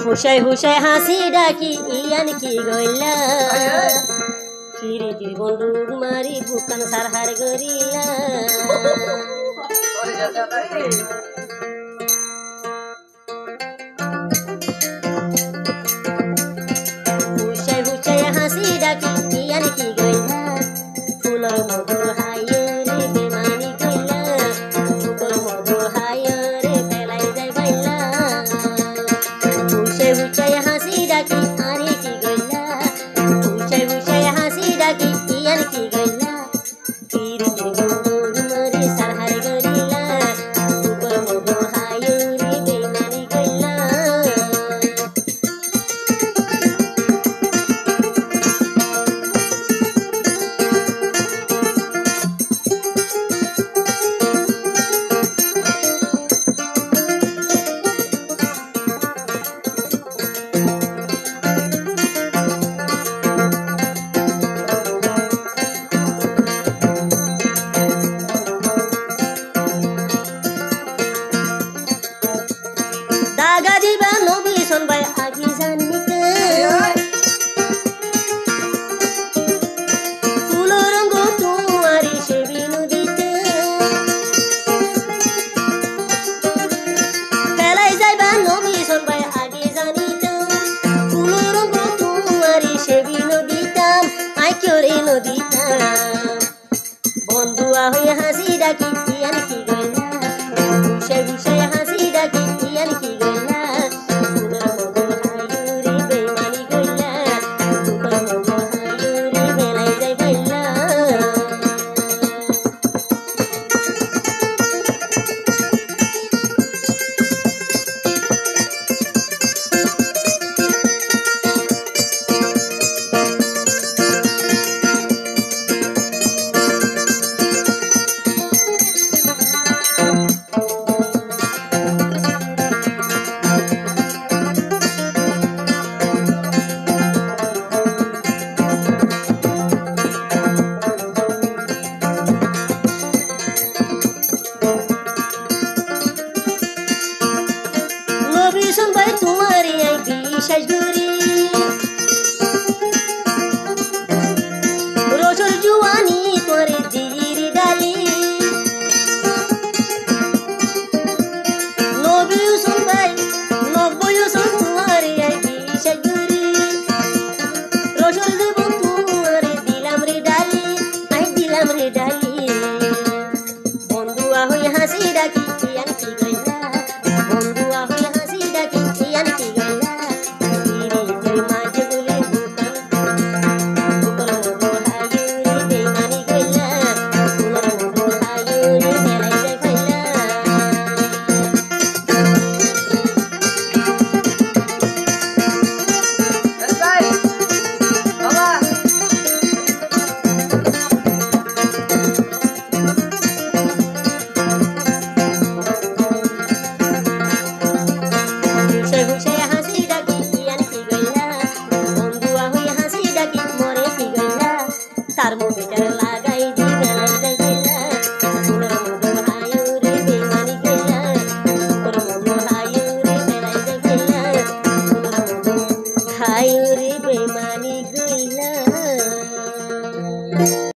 হুশাই হুশাই হাসি ডাকি ইয়ান কি গইলা ফিরিতি বন্ধুক মারি বুকান সারহার গরিলা হুশাই হুশাই হাসি ডাকি ইয়ান কি গইলা ফুলর মধু হায় রে বেমানি কইলা ফুলর মধু হায় রে ফেলাই যাই বাইলা হুশাই হুশাই হাসি ডাকি আরে কি গইলা হুশাই হুশাই হাসি ডাকি ইয়ান কি গইলা ফিরিতি বন্ধুক মারি সারহার গরিলা ফুলর মধু হায় রে বেমানি কইলা দাগা দিবা নবী শুনবাই আগে জানিতে ফুল রঙ তোমারি সে বিনোদিতে ফেলাই যাইবা নবী শুনবাই আগে জানিতে ফুল রঙ তোমারি সে বিনোদিতাম আই করে নদীতাম বন্ধুয়া হয়ে হাসি ডাকি ইয়ান কি গইলা হুশাই হুশাই হাসি ডাকি ইয়ান কি গইলা ফুলের মধু হায়ুরি বেমানি গইলা ফুলের মধু হায়ুরি বেলাই যাই বাইলা নবী শুনবাই তোমারি আই বিশ্বাস করি